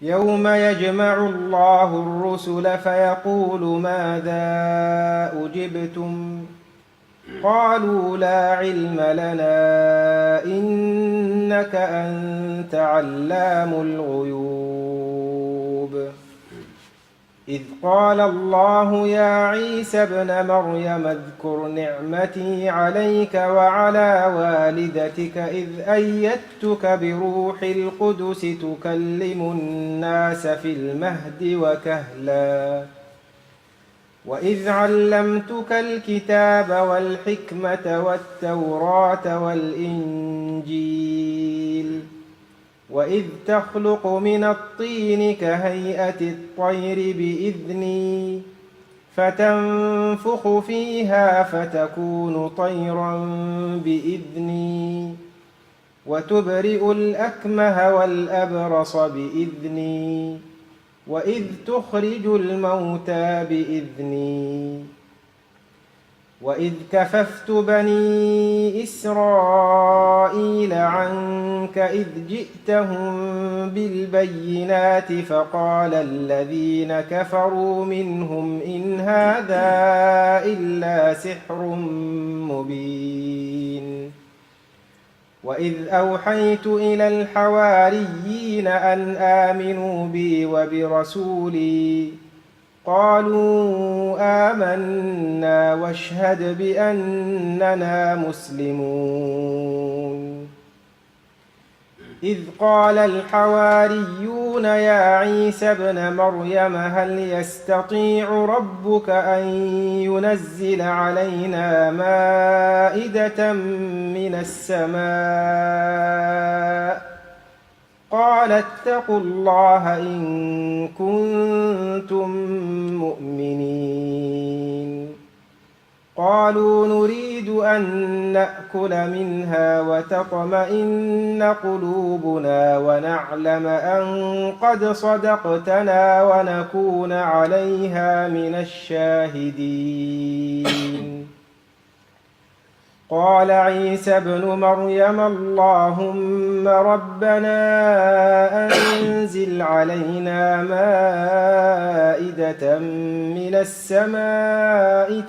يوم يجمع الله الرسل فيقول ماذا أجبتم قالوا لا علم لنا إنك أنت علام الغيوب إذ قال الله يا عيسى ابن مريم اذكر نعمتي عليك وعلى والدتك إذ أيدتك بروح القدس تكلم الناس في المهد وكهلا وإذ علمتك الكتاب والحكمة والتوراة والإنجيل وإذ تخلق من الطين كهيئة الطير بإذني فتنفخ فيها فتكون طيرا بإذني وتبرئ الأكمه والأبرص بإذني وإذ تخرج الموتى بإذني وإذ كففت بني إسرائيل عنك إذ جئتهم بالبينات فقال الذين كفروا منهم إن هذا إلا سحر مبين وإذ أوحيت إلى الحواريين أن آمنوا بي وبرسولي قالوا آمنا واشهد بأننا مسلمون إذ قال الحواريون يا عيسى ابن مريم هل يستطيع ربك أن ينزل علينا مائدة من السماء قال اتقوا الله إن كنتم مؤمنين قالوا نريد أن نأكل منها وتطمئن قلوبنا ونعلم أن قد صدقتنا ونكون عليها من الشاهدين قال عيسى ابن مريم اللهم ربنا أنزل علينا مائدة من السماء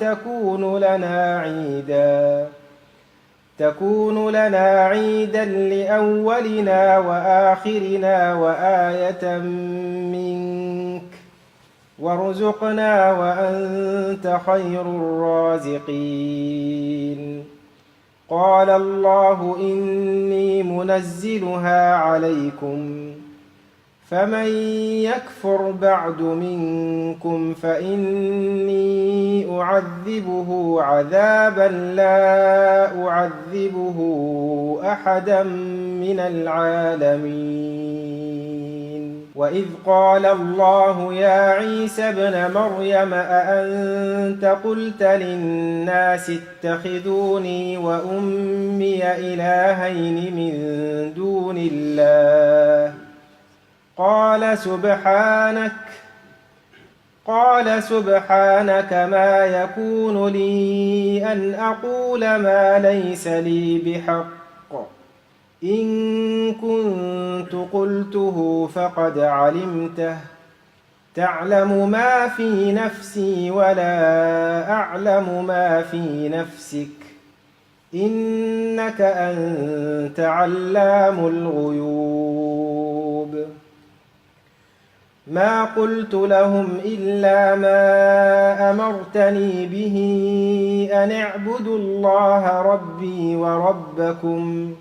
تكون لنا عيدا لأولنا وآخرنا وآية منك وارزقنا وأنت خير الرازقين قال الله إني منزلها عليكم فمن يكفر بعد منكم فإني أعذبه عذابا لا أعذبه أحدا من العالمين وإذ قال الله يا عيسى ابن مريم أأنت قلت للناس اتخذوني وأمي إلهين من دون الله قال سبحانك ما يكون لي أن أقول ما ليس لي بحق إن كنت قلته فقد علمته تعلم ما في نفسي ولا أعلم ما في نفسك إنك أنت علام الغيوب ما قلت لهم إلا ما أمرتني به أن اعبدوا الله ربي وربكم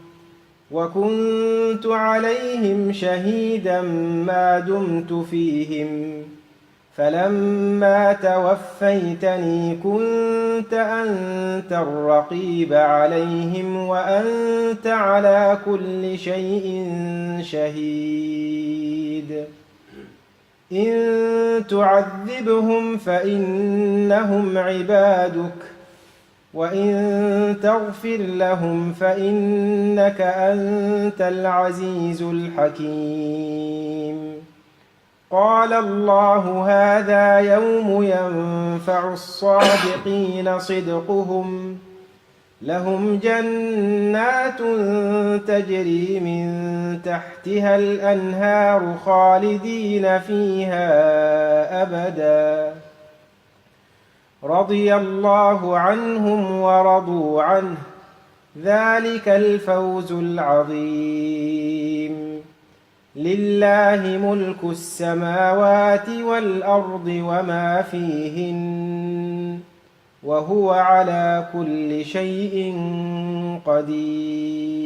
وكنت عليهم شهيدا ما دمت فيهم فلما توفيتني كنت أنت الرقيب عليهم وأنت على كل شيء شهيد إن تعذبهم فإنهم عبادك وإن تغفر لهم فإنك أنت العزيز الحكيم قال الله هذا يوم ينفع الصادقين صدقهم لهم جنات تجري من تحتها الأنهار خالدين فيها أبدا رضي الله عنهم ورضوا عنه ذلك الفوز العظيم لله ملك السماوات والأرض وما فيهن وهو على كل شيء قدير